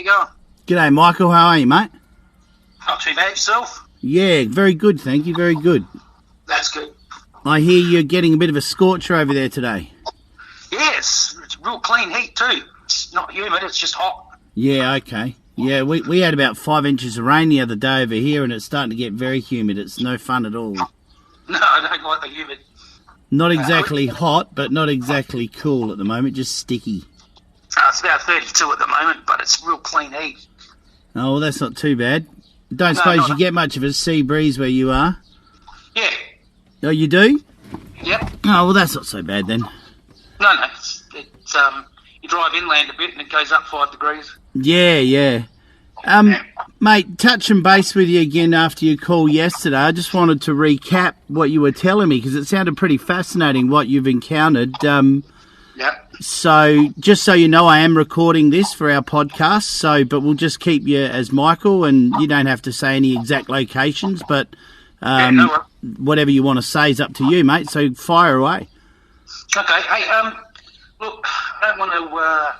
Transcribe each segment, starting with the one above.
going? G'day, Michael. How are you, mate? Not too bad, yourself? Yeah, very good, thank you. Very good. That's good. I hear you're getting a bit of a scorcher over there today. Yes, it's real clean heat too. It's not humid, it's just hot. Yeah, okay. Yeah, we had about 5 inches of rain the other day over here, and it's starting to get very humid. It's no fun at all. No, I don't like the humid. Not exactly hot, but not exactly cool at the moment, just sticky. It's about 32 at the moment, but it's real clean heat. Oh, well, that's not too bad. Don't suppose you get much of a sea breeze where you are? Yeah. Oh, you do? Yep. Oh, well, that's not so bad then. No, it's you drive inland a bit and it goes up 5 degrees. Yeah. Mate, touching base with you again after your call yesterday, I just wanted to recap what you were telling me because it sounded pretty fascinating what you've encountered. Yep. So, just so you know, I am recording this for our podcast, but we'll just keep you as Michael, and you don't have to say any exact locations, but whatever you want to say is up to you, mate, so fire away. Okay, hey, look, I don't want to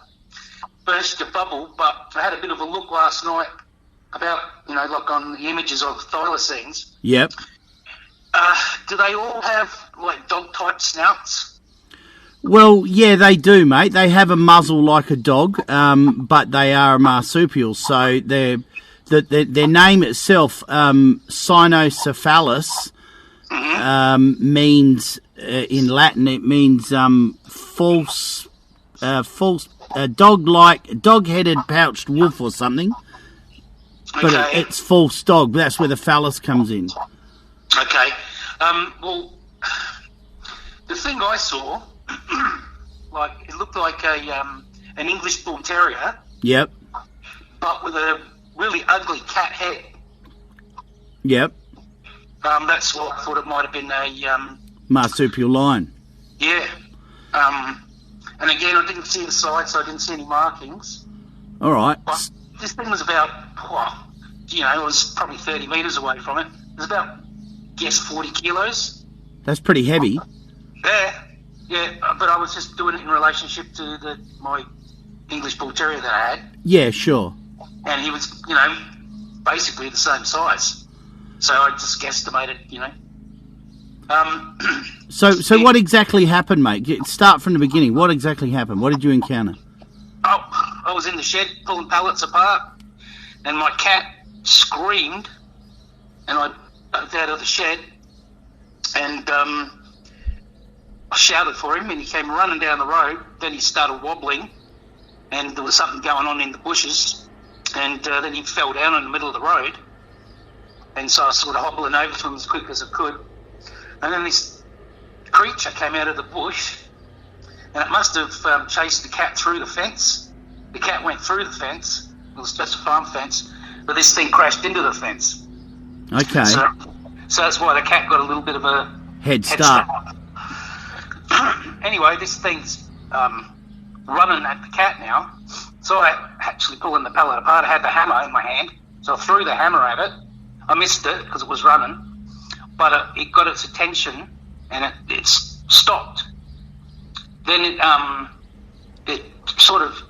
burst your bubble, but I had a bit of a look last night about, like on the images of thylacines. Yep. Do they all have, like, dog-type snouts? Well, yeah, they do, mate. They have a muzzle like a dog, but they are a marsupial. So their name itself, cynocephalus, means in Latin it means false dog-headed pouched wolf or something. But Okay. it's false dog. That's where the phallus comes in. Okay. Well, the thing I saw, it looked like an English Bull Terrier, Yep. but with a really ugly cat head. Yep. That's what I thought it might have been a Marsupial lion. yeah. And again, I didn't see the side, so I didn't see any markings. All right. But this thing was about, it was probably 30 metres away from it. It was about, 40 kilos. That's pretty heavy. Yeah, but I was just doing it in relationship to my English Bull Terrier that I had. Yeah, sure. And he was, basically the same size. So I just guesstimated, So what exactly happened, mate? Start from the beginning. What exactly happened? What did you encounter? I was in the shed pulling pallets apart, and my cat screamed, and I jumped out of the shed, and I shouted for him, and he came running down the road. Then he started wobbling, and there was something going on in the bushes, and then he fell down in the middle of the road, and so I was sort of hobbling over to him as quick as I could, and then this creature came out of the bush, and it must have chased the cat through the fence. The cat went through the fence. It was just a farm fence, but this thing crashed into the fence. Okay. So that's why the cat got a little bit of a Head start. Anyway, this thing's running at the cat now. So I actually pulling the pallet apart. I had the hammer in my hand, so I threw the hammer at it. I missed it because it was running, but it got its attention and it stopped. Then it sort of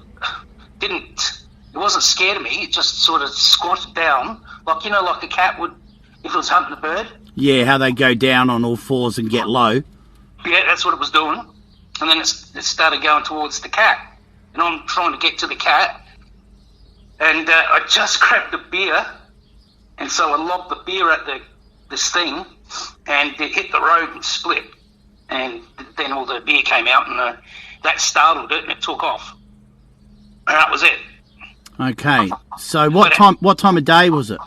didn't. It wasn't scared of me. It just sort of squatted down, like a cat would if it was hunting a bird. Yeah, how they go down on all fours and get low. Yeah, that's what it was doing. And then it started going towards the cat. And I'm trying to get to the cat. And I just grabbed the beer. And so I lobbed the beer at this thing. And it hit the road and split. And then all the beer came out. And that startled it and it took off. And that was it. Okay. So what time of day was it?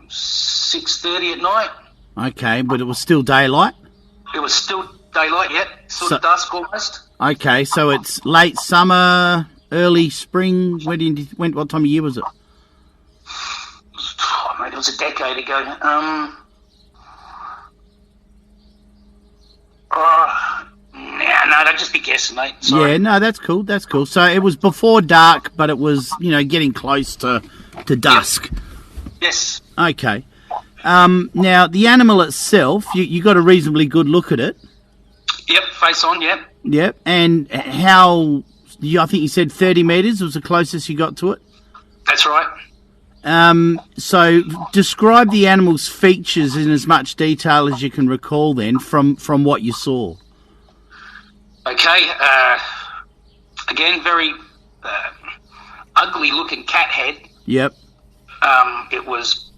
6:30 at night. Okay, but it was still daylight? It was still daylight, yeah. Sort of dusk almost. Okay, so it's late summer, early spring. What time of year was it? Oh, mate, it was a decade ago. No, that'd just be guessing, mate. Sorry. Yeah, no, that's cool. That's cool. So it was before dark, but it was, getting close to dusk. Yes. Okay. Now, the animal itself, you got a reasonably good look at it. Yep, face on, yep. Yep. And how I think you said 30 metres was the closest you got to it? That's right. So describe the animal's features in as much detail as you can recall then from what you saw. Okay. Again, very ugly looking cat head. Yep. It was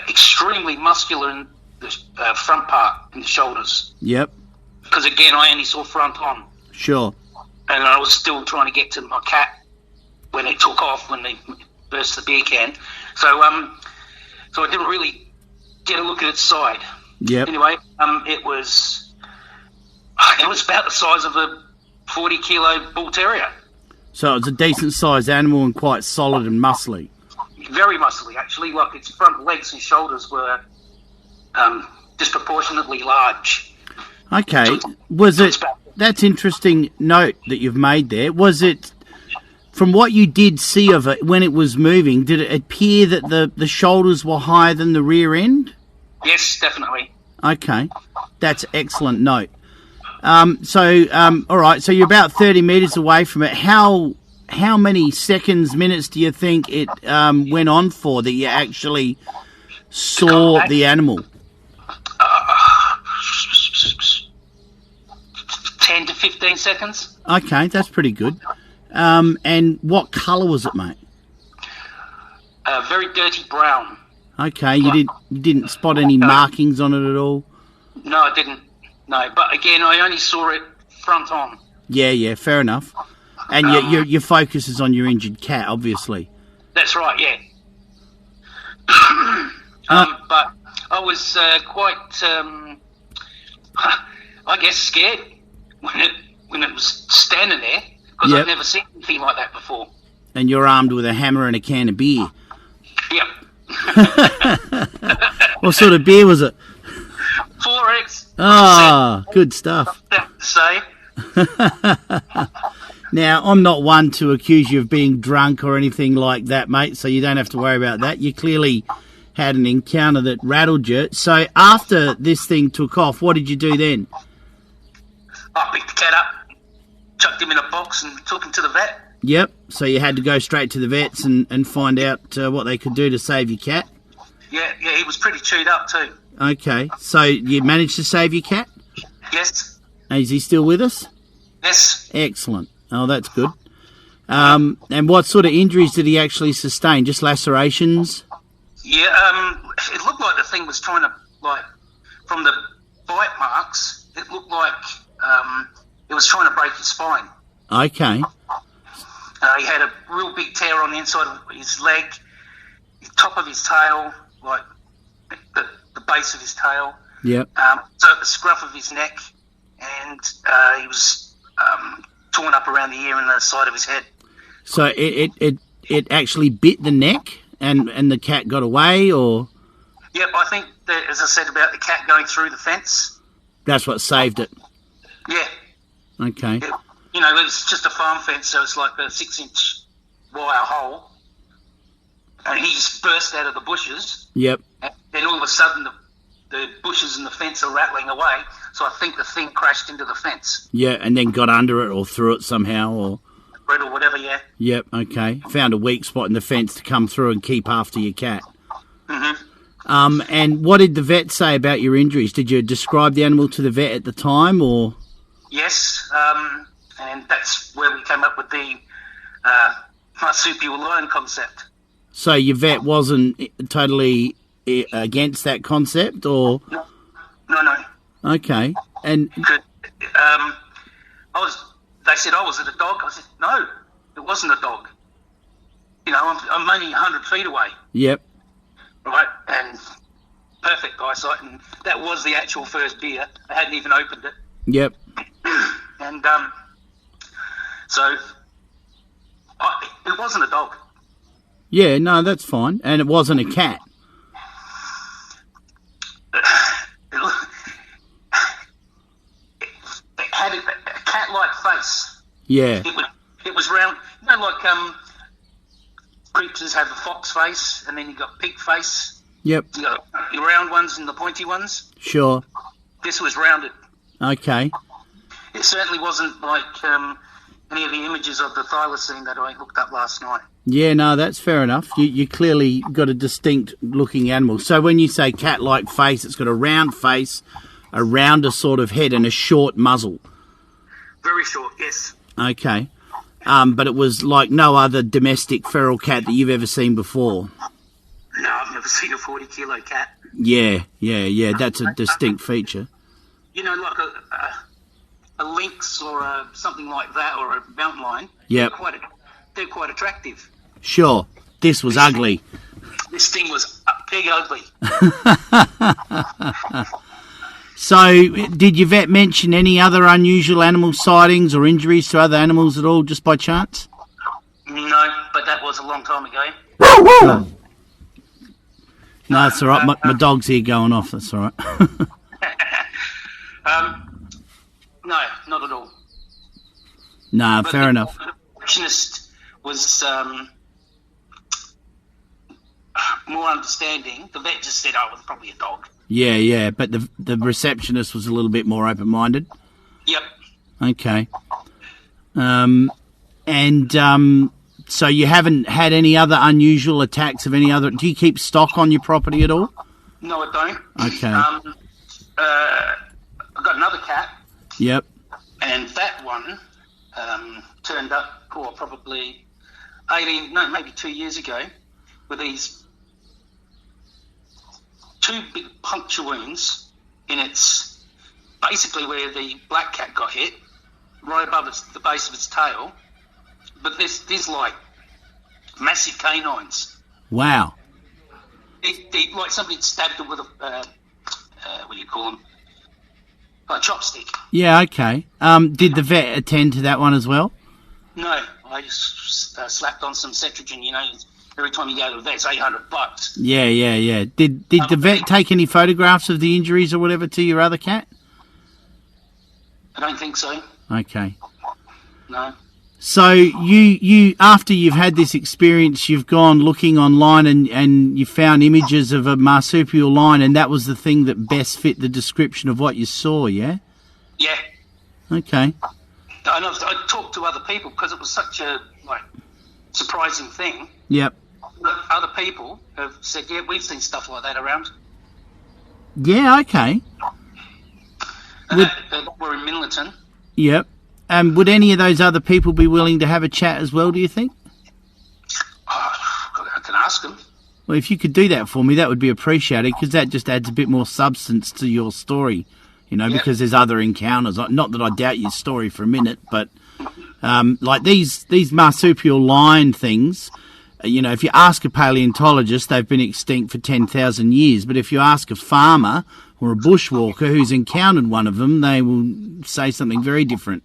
extremely muscular in the front part, in the shoulders. Yep. Because again, I only saw front on. Sure. And I was still trying to get to my cat when it took off, when they burst the beer can. So I didn't really get a look at its side. Yep. Anyway, it was about the size of a 40-kilo bull terrier. So it was a decent-sized animal and quite solid and muscly. Very muscly, actually. Like its front legs and shoulders were disproportionately large. Okay. Was it... That's interesting note that you've made there. Was it, from what you did see of it when it was moving, did it appear that the shoulders were higher than the rear end? Yes, definitely. Okay. That's excellent note. All right, so you're about 30 metres away from it. How many seconds, minutes do you think it went on for that you actually saw the animal? 10 to 15 seconds. Okay, that's pretty good. And what colour was it, mate? Very dirty brown. Okay, you didn't spot any markings on it at all? No, I didn't. No, but again, I only saw it front on. Yeah, fair enough. And your focus is on your injured cat, obviously. That's right, yeah. But I was quite, I guess, scared when it was standing there, because I'd never seen anything like that before. And you're armed with a hammer and a can of beer. Yep. What sort of beer was it? 4X. Ah, good stuff. Say. Now, I'm not one to accuse you of being drunk or anything like that, mate, so you don't have to worry about that. You clearly had an encounter that rattled you. So after this thing took off, what did you do then? I picked the cat up, chucked him in a box and took him to the vet. Yep, so you had to go straight to the vets and find out what they could do to save your cat? Yeah, he was pretty chewed up too. Okay, so you managed to save your cat? Yes. Is he still with us? Yes. Excellent. Oh, that's good. And what sort of injuries did he actually sustain? Just lacerations? Yeah, it looked like the thing was trying to, from the bite marks, it looked like it was trying to break his spine. Okay. He had a real big tear on the inside of his leg, the top of his tail, like the base of his tail. Yep. So the scruff of his neck, and he was torn up around the ear and the side of his head. So it actually bit the neck, and the cat got away, or? Yep, I think that, as I said about the cat going through the fence. That's what saved it. Yeah. Okay. It was just a farm fence, so it's like a 6-inch wire hole, and he just burst out of the bushes. Yep. And then all of a sudden, the bushes and the fence are rattling away. So I think the thing crashed into the fence. Yeah, and then got under it or through it somehow, or bread or whatever. Yeah. Yep. Okay. Found a weak spot in the fence to come through and keep after your cat. Mm-hmm. And what did the vet say about your injuries? Did you describe the animal to the vet at the time, or? Yes. And that's where we came up with the marsupial lion concept. So your vet wasn't totally against that concept, or? No. Okay. And they said, "Oh, was it a dog?" I said, "No, it wasn't a dog. I'm only 100 feet away." Yep. Right, and perfect eyesight, and that was the actual first beer. I hadn't even opened it. Yep. And so it wasn't a dog. Yeah, no, that's fine. And it wasn't a cat. It had a cat-like face. Yeah. It was round. Like creatures have a fox face, and then you got pig face. Yep. You got the round ones and the pointy ones. Sure. This was rounded. Okay. It certainly wasn't like any of the images of the thylacine that I looked up last night. Yeah, no, that's fair enough. You clearly got a distinct looking animal. So when you say cat-like face, it's got a round face, a rounder sort of head, and a short muzzle. Very short, yes. Okay. But it was like no other domestic feral cat that you've ever seen before. No, I've never seen a 40-kilo cat. Yeah. That's a distinct feature. You know, like a lynx or something like that, or a mountain lion. Yep. They're quite attractive. Sure. This was ugly. This thing was big ugly. So, did your vet mention any other unusual animal sightings or injuries to other animals at all, just by chance? No, but that was a long time ago. No, that's all right. My dog's here going off. That's all right. No, not at all. No, fair enough. The receptionist was more understanding. The vet just said, "Oh, it was probably a dog." Yeah, but the receptionist was a little bit more open-minded. Yep. Okay. So you haven't had any other unusual attacks of any other... Do you keep stock on your property at all? No, I don't. Okay. I've got another cat. Yep. And that one turned up, probably maybe 2 years ago, with these 2 big puncture wounds in its, basically where the black cat got hit, right above the base of its tail. But there's like massive canines. Wow. Like somebody stabbed it with a, what do you call them? A chopstick. Yeah, okay. Did the vet attend to that one as well? No, I just slapped on some Cetrogen, every time you go to the vet, it's $800. Yeah. Did the vet take any photographs of the injuries or whatever to your other cat? I don't think so. Okay. No. So you after you've had this experience, you've gone looking online and you found images of a marsupial lion, and that was the thing that best fit the description of what you saw, yeah? Yeah. Okay. And I talked to other people because it was such a surprising thing. Yep. Other people have said, yeah, we've seen stuff like that around. Yeah, okay. And that were in Middleton. Yep. Would any of those other people be willing to have a chat as well, do you think? I can ask them. Well, if you could do that for me, that would be appreciated, because that just adds a bit more substance to your story, yep. Because there's other encounters. Not that I doubt your story for a minute, but like these marsupial lion things, if you ask a paleontologist, they've been extinct for 10,000 years. But if you ask a farmer or a bushwalker who's encountered one of them, they will say something very different.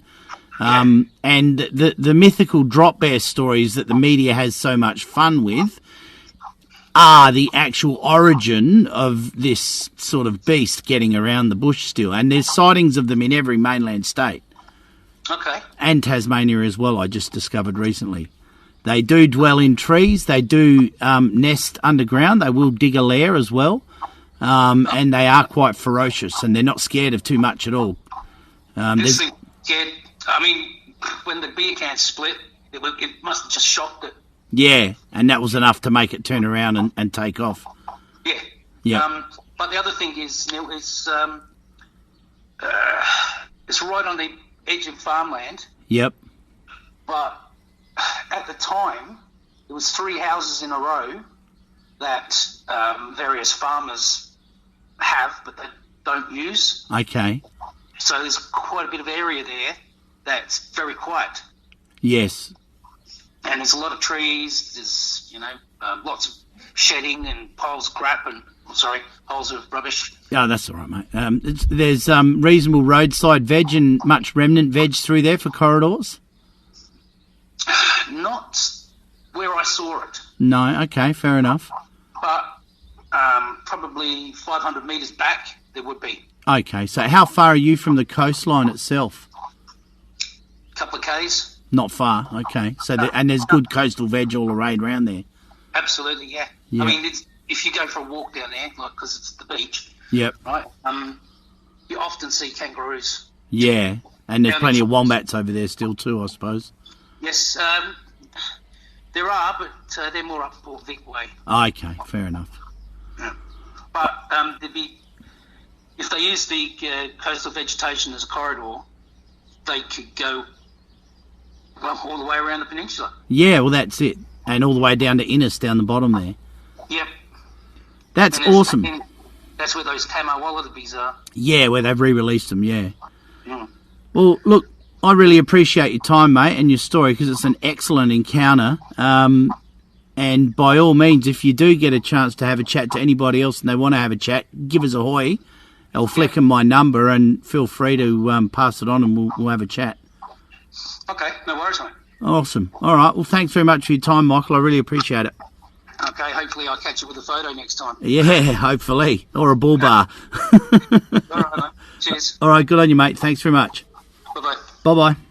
And the mythical drop bear stories that the media has so much fun with are the actual origin of this sort of beast getting around the bush still. And there's sightings of them in every mainland state. Okay. And Tasmania as well, I just discovered recently. They do dwell in trees. They do nest underground. They will dig a lair as well. And they are quite ferocious, and they're not scared of too much at all. This thing scared. I mean, when the beer can split, it must have just shocked it. Yeah, and that was enough to make it turn around and take off. Yeah. Yeah. But the other thing is, Neil, it's right on the edge of farmland. Yep. But at the time, there was 3 houses in a row that various farmers have, but they don't use. Okay. So there's quite a bit of area there that's very quiet. Yes. And there's a lot of trees. There's, lots of shedding and piles of rubbish. Oh, that's all right, mate. There's reasonable roadside veg and much remnant veg through there for corridors? Not where I saw it. No, okay, fair enough. But probably 500 metres back, there would be. Okay, so how far are you from the coastline itself? A couple of Ks. Not far, okay. So and there's good coastal veg all around there? Absolutely, yeah. I mean, if you go for a walk down there, because it's the beach, yep. right, you often see kangaroos. Yeah, And there's plenty of wombats over there still too, I suppose. Yes, there are, but they're more up Port Vic way. Okay, fair enough. Yeah. But if they use the coastal vegetation as a corridor, they could go all the way around the peninsula. Yeah, well, that's it. And all the way down to Innis, down the bottom there. Yep. That's awesome. That's where those camo wallabies are. Yeah, where they've re-released them, yeah. Mm. Well, look, I really appreciate your time, mate, and your story, because it's an excellent encounter. And by all means, if you do get a chance to have a chat to anybody else and they want to have a chat, give us a hoy. I'll flick them my number and feel free to pass it on and we'll have a chat. Okay, no worries, mate. Awesome. All right, well, thanks very much for your time, Michael. I really appreciate it. Okay, hopefully I'll catch you with a photo next time. Yeah, hopefully. Or a bull bar. All right, mate. Cheers. All right, good on you, mate. Thanks very much. Bye-bye. Bye-bye.